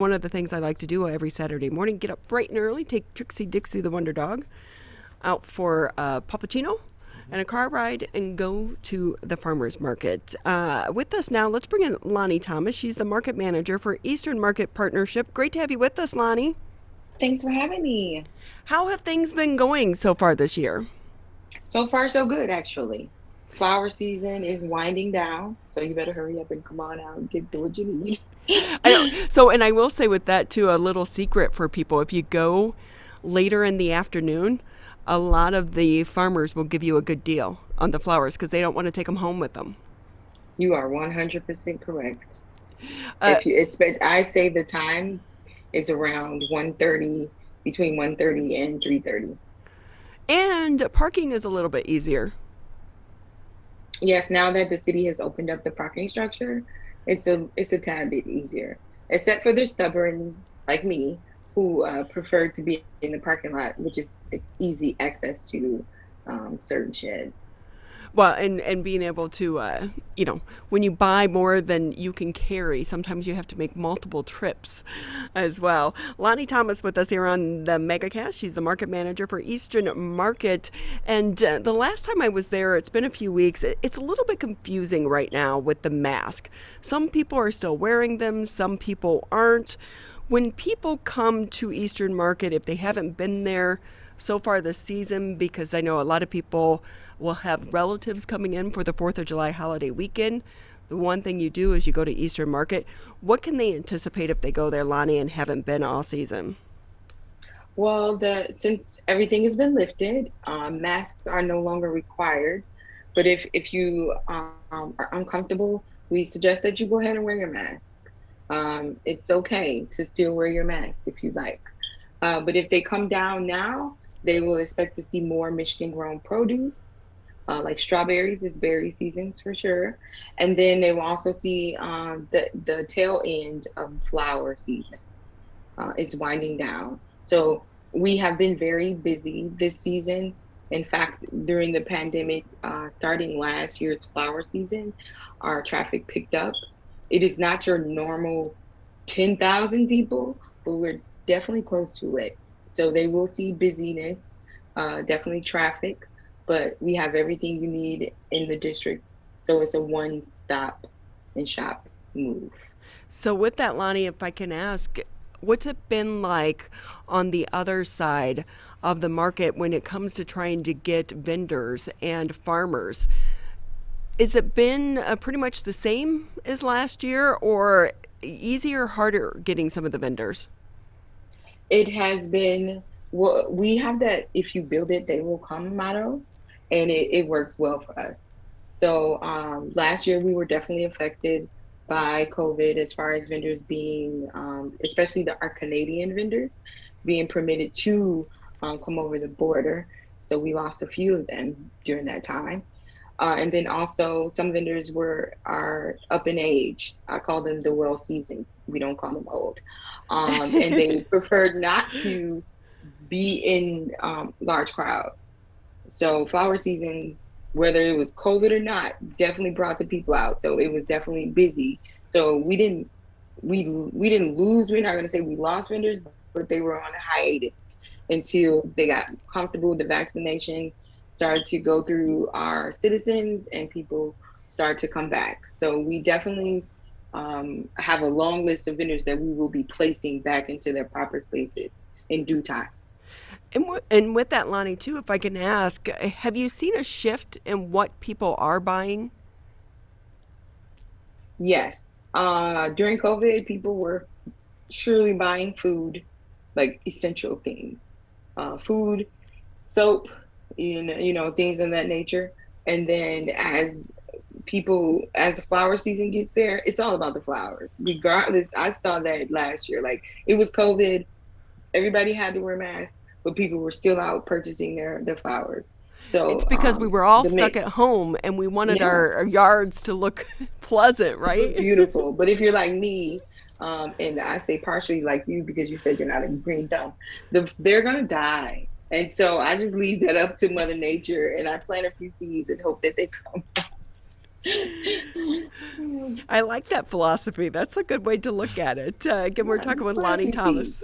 One of the things I like to do every Saturday morning, get up bright and early, take Trixie Dixie the Wonder Dog out for a puppuccino and a car ride and go to the farmer's market. With us now, let's bring in Lonni Thomas. She's the market manager for Eastern Market Partnership. Great to have you with us, Lonni. Thanks for having me. How have things been going so far this year? So far, so good, actually. Flower season is winding down, so you better hurry up and come on out and get what you need. I know. So, and I will say with that too, a little secret for people: if you go later in the afternoon, a lot of the farmers will give you a good deal on the flowers because they don't want to take them home with them. You are 100% correct. Uh, If you expect, I say the time is around 1:30, between 1:30 and 3:30. and parking is a little bit easier. Yes, now that the city has opened up the parking structure, it's a tad bit easier. Except for the stubborn like me who prefer to be in the parking lot, which is easy access to certain sheds. Well, and being able to, when you buy more than you can carry, sometimes you have to make multiple trips as well. Lonni Thomas with us here on the MegaCast. She's the market manager for Eastern Market. And the last time I was there, it's been a few weeks. It's a little bit confusing right now with the mask. Some people are still wearing them, some people aren't. When people come to Eastern Market, if they haven't been there so far this season, because I know a lot of people will have relatives coming in for the 4th of July holiday weekend, the one thing you do is you go to Eastern Market. What can they anticipate if they go there, Lonni, and haven't been all season? Well, the since everything has been lifted, masks are no longer required. But if you are uncomfortable, we suggest that you go ahead and wear your mask. It's okay to still wear your mask if you like. But if they come down now, they will expect to see more Michigan grown produce, like strawberries is berry seasons for sure. And then they will also see the tail end of flower season is winding down. So we have been very busy this season. In fact, during the pandemic, starting last year's flower season, our traffic picked up. It is not your normal 10,000 people, but we're definitely close to it. So they will see busyness, definitely traffic, but we have everything you need in the district. So it's a one stop and shop move. So, with that, Lonni, if I can ask, what's it been like on the other side of the market when it comes to trying to get vendors and farmers? Is it been pretty much the same as last year, or easier, harder getting some of the vendors? It has been, well, we have that if you build it, they will come motto, and it works well for us. So last year we were definitely affected by COVID as far as vendors being, especially our Canadian vendors, being permitted to come over the border. So we lost a few of them during that time. And then also some vendors are up in age. I call them the well seasoned. We don't call them old. And they preferred not to be in large crowds. So flower season, whether it was COVID or not, definitely brought the people out. So it was definitely busy. So we didn't lose. We're not going to say we lost vendors, but they were on a hiatus until they got comfortable with the vaccination, started to go through our citizens, and people started to come back. So we definitely have a long list of vendors that we will be placing back into their proper spaces in due time. And with that, Lonni, too, if I can ask, have you seen a shift in what people are buying? Yes, during COVID, people were surely buying food, like essential things, food, soap, things of that nature. And then as the flower season gets there, it's all about the flowers. Regardless, I saw that last year. Like it was COVID, everybody had to wear masks, but people were still out purchasing their flowers. It's So because we were all the stuck mix, at home and we wanted yeah, our yards to look pleasant, to look right? beautiful. But if you're like me, and I say partially like you because you said you're not a green thumb, they're gonna die. And so I just leave that up to Mother Nature, and I plant a few seeds and hope that they come. I like that philosophy. That's a good way to look at it. Again, we're I'm talking with glad Lonnie you see. Thomas.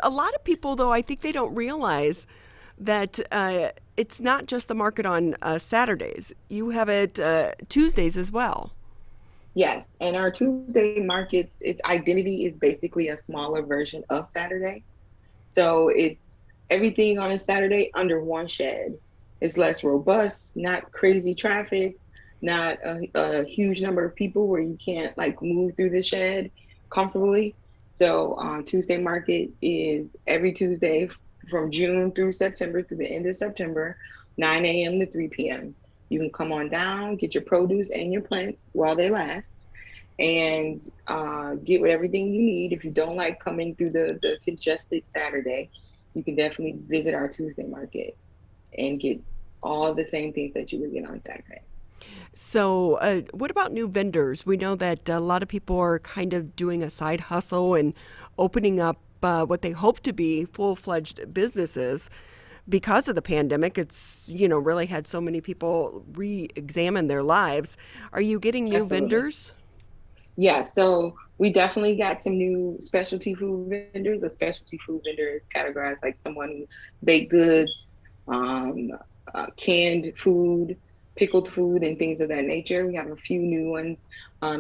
A lot of people, though, I think they don't realize that it's not just the market on Saturdays. You have it Tuesdays as well. Yes, and our Tuesday markets, its identity is basically a smaller version of Saturday. So it's everything on a Saturday under one shed. It's less robust, not crazy traffic, not a huge number of people where you can't like move through the shed comfortably. So Tuesday market is every Tuesday from June through September through the end of September, 9 a.m. to 3 p.m. You can come on down, get your produce and your plants while they last, and get with everything you need. If you don't like coming through the congested Saturday, you can definitely visit our Tuesday market and get all the same things that you would get on Saturday. So, what about new vendors? We know that a lot of people are kind of doing a side hustle and opening up what they hope to be full-fledged businesses because of the pandemic. It's, really had so many people re-examine their lives. Are you getting new Absolutely. vendors? Yeah, so we definitely got some new specialty food vendors. A specialty food vendor is categorized like someone who bake goods, um, canned food, pickled food, and things of that nature. We have a few new ones.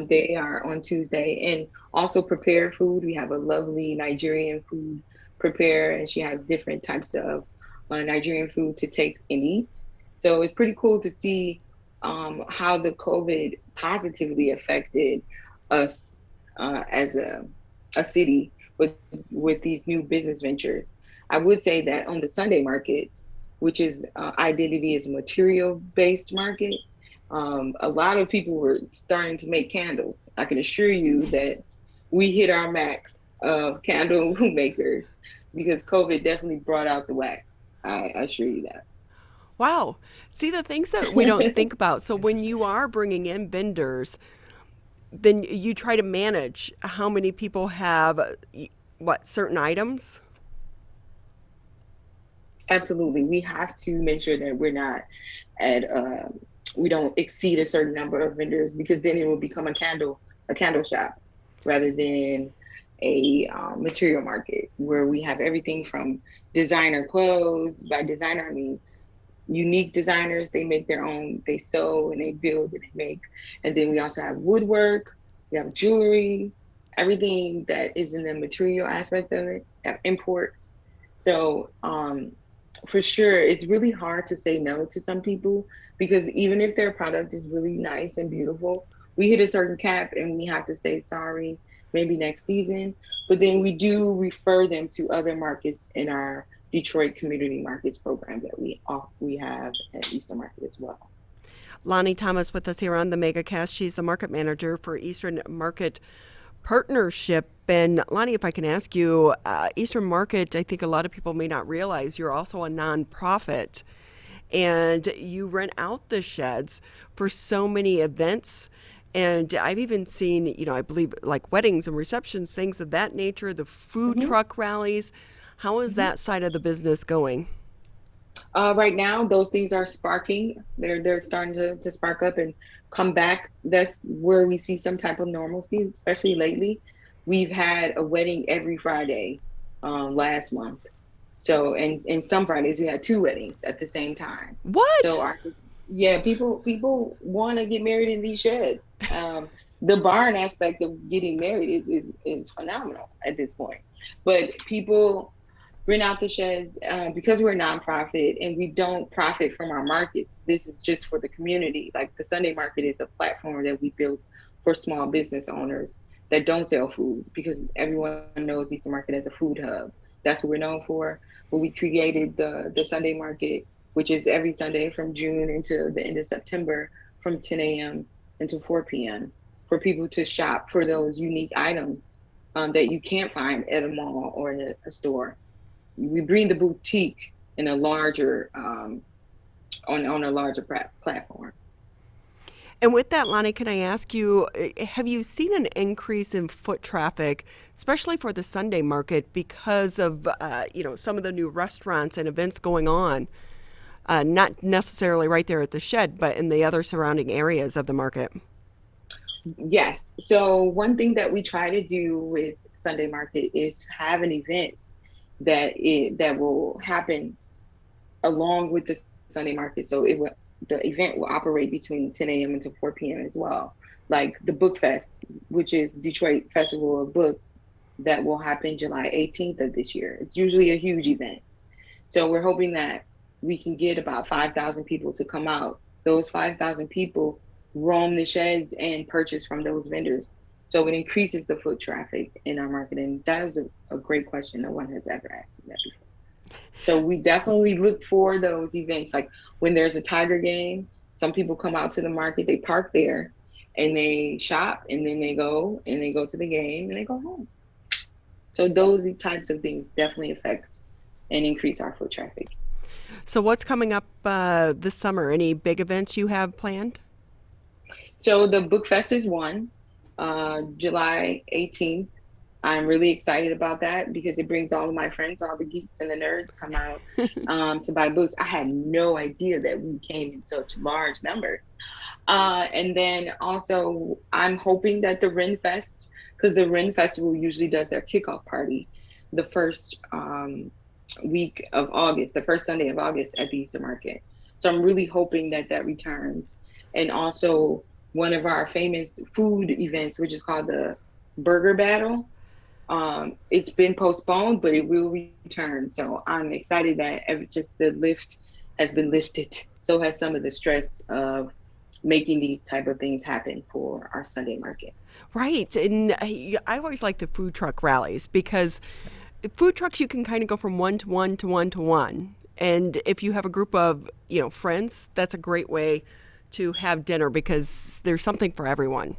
They are on Tuesday. And also prepared food. We have a lovely Nigerian food preparer, and she has different types of Nigerian food to take and eat. So it's pretty cool to see how the COVID positively affected us as a city with these new business ventures. I would say that on the Sunday market, which is identity is a material based market, a lot of people were starting to make candles. I can assure you that we hit our max of candle makers because COVID definitely brought out the wax. I assure you Wow. See the things that we don't that. think about. So when you are bringing in vendors, then you try to manage how many people have what certain items. Absolutely. We have to make sure that we're not at we don't exceed a certain number of vendors because then it will become a candle shop rather than a material market where we have everything from designer clothes. By designer, I mean unique designers. They make their own, they sew and they build and they make. And then we also have woodwork, we have jewelry, everything that is in the material aspect of it, imports. So for sure, it's really hard to say no to some people because even if their product is really nice and beautiful, we hit a certain cap and we have to say sorry, maybe next season. But then we do refer them to other markets in our Detroit Community Markets program that we have at Eastern Market as well. Lonni Thomas with us here on the MegaCast. She's the market manager for Eastern Market Partnership. And Lonni, if I can ask you, Eastern Market, I think a lot of people may not realize you're also a nonprofit and you rent out the sheds for so many events. And I've even seen, I believe like weddings and receptions, things of that nature, the food Mhm. truck rallies. How is Mhm. that side of the business going? Right now, those things are sparking. They're starting to spark up and come back. That's where we see some type of normalcy, especially lately. We've had a wedding every Friday last month. So and some Fridays we had two weddings at the same time. So What? our yeah, people want to get married in these sheds. The barn aspect of getting married is phenomenal at this point. But people rent out the sheds because we're a nonprofit and we don't profit from our markets. This is just for the community. Like the Sunday market is a platform that we built for small business owners that don't sell food because everyone knows Eastern Market as a food hub. That's what we're known for. But we created the Sunday market, which is every Sunday from June into the end of September from 10 a.m. until 4 p.m. for people to shop for those unique items that you can't find at a mall or in a store. We bring the boutique in a larger on a larger platform. And with that, Lonnie, can I ask you, have you seen an increase in foot traffic, especially for the Sunday market, because of some of the new restaurants and events going on? not necessarily right there at the shed, but in the other surrounding areas of the market. Yes. So one thing that we try to do with Sunday Market is have an event that will happen along with the Sunday Market. So the event will operate between 10 a.m. until 4 p.m. as well. Like the Book Fest, which is Detroit Festival of Books, that will happen July 18th of this year. It's usually a huge event. So we're hoping that we can get about 5,000 people to come out. Those 5,000 people roam the sheds and purchase from those vendors. So it increases the foot traffic in our market. And that is a great question. No one has ever asked me that before. So we definitely look for those events. Like when there's a Tiger game, some people come out to the market, they park there and they shop and then they go to the game and they go home. So those types of things definitely affect and increase our foot traffic. So, what's coming up this summer? Any big events you have planned? So the Book Fest is one, July 18th. I'm really excited about that because it brings all of my friends, all the geeks and the nerds come out to buy books. I had no idea that we came in such large numbers. And then also, I'm hoping that the Ren Fest, because the Ren Festival usually does their kickoff party the first week of August, the first Sunday of August at the Easter Market. So I'm really hoping that that returns. And also, one of our famous food events, which is called the Burger Battle. It's been postponed, but it will return. So I'm excited that it's just the lift has been lifted. So has some of the stress of making these type of things happen for our Sunday market. Right. And I always like the food truck rallies because food trucks, you can kind of go from one to one to one to one. And if you have a group of, friends, that's a great way to have dinner because there's something for everyone.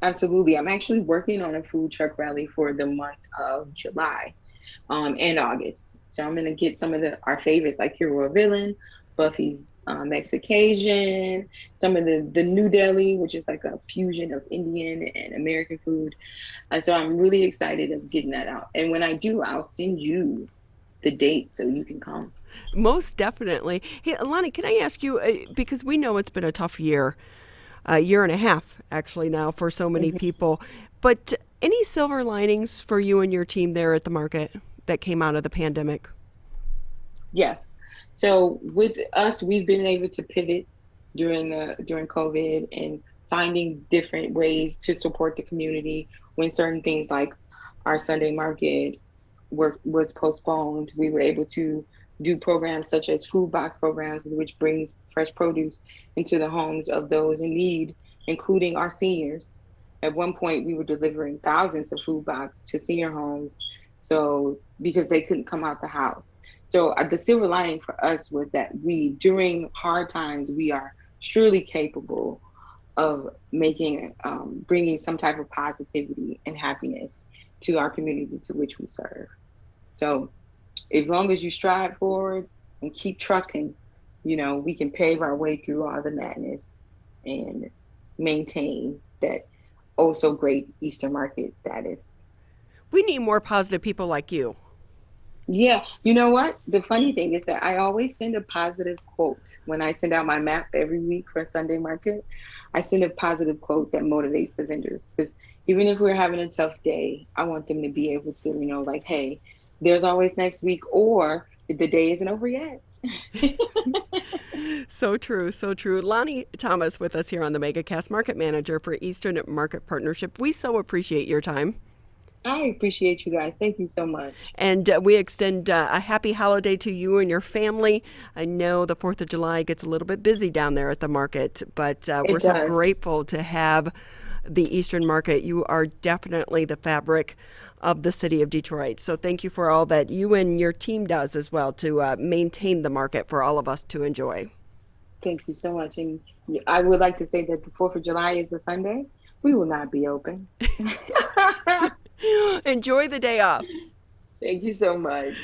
Absolutely. I'm actually working on a food truck rally for the month of July and August. So I'm going to get some of our favorites like Hero or Villain, Buffy's Mexicasian, some of the New Delhi, which is like a fusion of Indian and American food. And so I'm really excited of getting that out. And when I do, I'll send you the date so you can come. Most definitely. Hey, Lonni, can I ask you, because we know it's been a tough year, a year and a half actually now for so many Mhm. people, but any silver linings for you and your team there at the market that came out of the pandemic? Yes. So with us, we've been able to pivot during COVID and finding different ways to support the community when certain things like our Sunday market was postponed. We were able to do programs such as food box programs, which brings fresh produce into the homes of those in need, including our seniors. At one point, we were delivering thousands of food box to senior homes, so because they couldn't come out the house. So the silver lining for us was that during hard times, we are surely capable of bringing some type of positivity and happiness to our community to which we serve. So as long as you strive forward and keep trucking, we can pave our way through all the madness and maintain that oh so great Easter market status. We need more positive people like you. Yeah, you know what? The funny thing is that I always send a positive quote when I send out my map every week for Sunday market. I send a positive quote that motivates the vendors because even if we're having a tough day, I want them to be able to, like, hey, there's always next week, or the day isn't over yet. So true, so true. Lonni Thomas with us here on the MegaCast, Market Manager for Eastern Market Partnership. We so appreciate your time. I appreciate you guys. Thank you so much. And we extend a happy holiday to you and your family. I know the 4th of July gets a little bit busy down there at the market, but we're It so does. grateful to have the Eastern Market. You are definitely the fabric of the city of Detroit. So thank you for all that you and your team does as well to maintain the market for all of us to enjoy. Thank you so much. And I would like to say that the 4th of July is a Sunday. We will not be open. Enjoy the day off. Thank you so much.